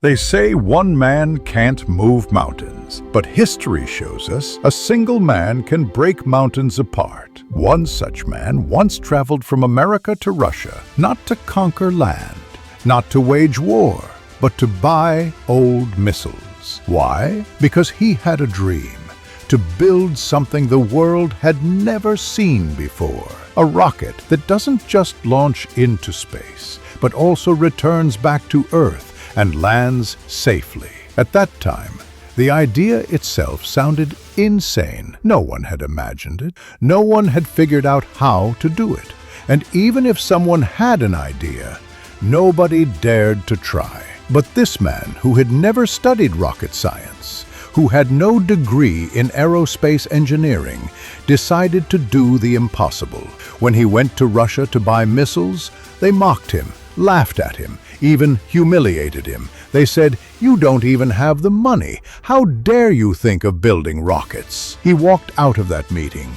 They say one man can't move mountains, but history shows us a single man can break mountains apart. One such man once traveled from America to Russia, not to conquer land, not to wage war, but to buy old missiles. Why? Because he had a dream to build something the world had never seen before. A rocket that doesn't just launch into space, but also returns back to Earth and lands safely. At that time, the idea itself sounded insane. No one had imagined it. No one had figured out how to do it. And even if someone had an idea, nobody dared to try. But this man, who had never studied rocket science, who had no degree in aerospace engineering, decided to do the impossible. When he went to Russia to buy missiles, they mocked him, laughed at him, even humiliated him. They said, "You don't even have the money. How dare you think of building rockets?" He walked out of that meeting,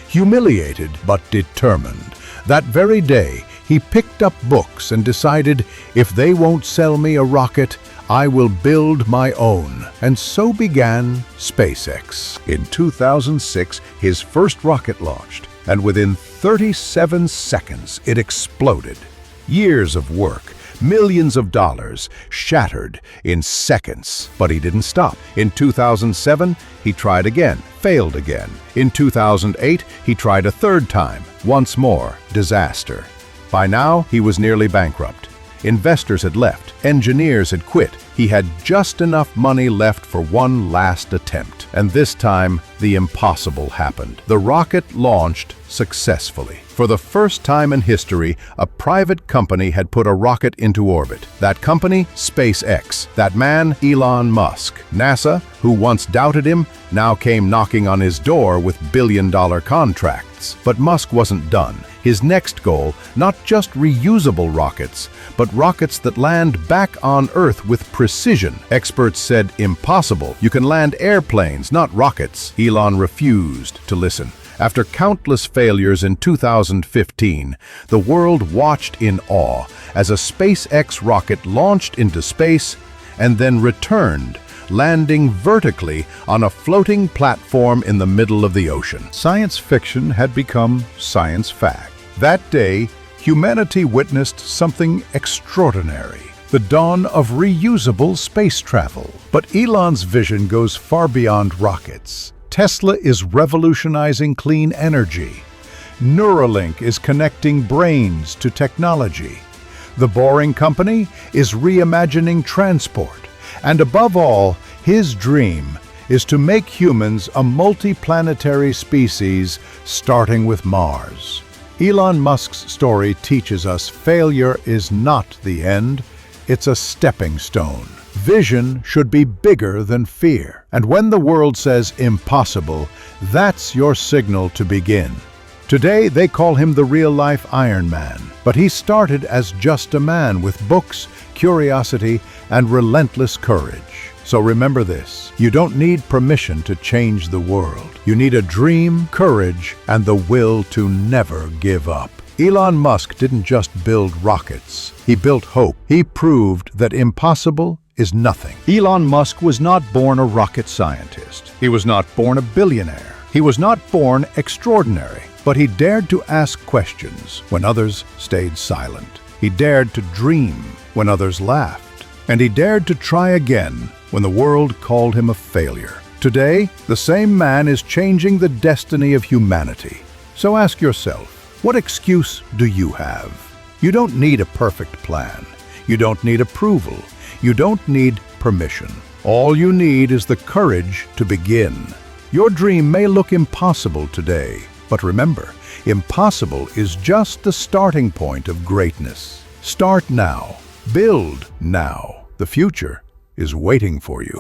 humiliated but determined. That very day, he picked up books and decided, if they won't sell me a rocket, I will build my own. And so began SpaceX. In 2006, his first rocket launched, and within 37 seconds, it exploded. Years of work, millions of dollars, shattered in seconds. But he didn't stop. In 2007, he tried again, failed again. In 2008, he tried a third time. Once more, disaster. By now, he was nearly bankrupt. Investors had left. Engineers had quit. He had just enough money left for one last attempt. And this time, the impossible happened. The rocket launched successfully. For the first time in history, a private company had put a rocket into orbit. That company, SpaceX. That man, Elon Musk. NASA, who once doubted him, now came knocking on his door with billion-dollar contracts. But Musk wasn't done. His next goal, not just reusable rockets, but rockets that land back on Earth with precision. Experts said, impossible. You can land airplanes, not rockets. Elon refused to listen. After countless failures in 2015, the world watched in awe as a SpaceX rocket launched into space and then returned, landing vertically on a floating platform in the middle of the ocean. Science fiction had become science fact. That day, humanity witnessed something extraordinary, the dawn of reusable space travel. But Elon's vision goes far beyond rockets. Tesla is revolutionizing clean energy. Neuralink is connecting brains to technology. The Boring Company is reimagining transport. And above all, his dream is to make humans a multiplanetary species, starting with Mars. Elon Musk's story teaches us failure is not the end, it's a stepping stone. Vision should be bigger than fear. And when the world says impossible, that's your signal to begin. Today, they call him the real-life Iron Man. But he started as just a man with books, curiosity, and relentless courage. So remember this, you don't need permission to change the world. You need a dream, courage, and the will to never give up. Elon Musk didn't just build rockets. He built hope. He proved that impossible is nothing. Elon Musk was not born a rocket scientist. He was not born a billionaire. He was not born extraordinary. But he dared to ask questions when others stayed silent. He dared to dream when others laughed. And he dared to try again when the world called him a failure. Today, the same man is changing the destiny of humanity. So ask yourself, what excuse do you have? You don't need a perfect plan. You don't need approval. You don't need permission. All you need is the courage to begin. Your dream may look impossible today, but remember, impossible is just the starting point of greatness. Start now. Build now. The future is waiting for you.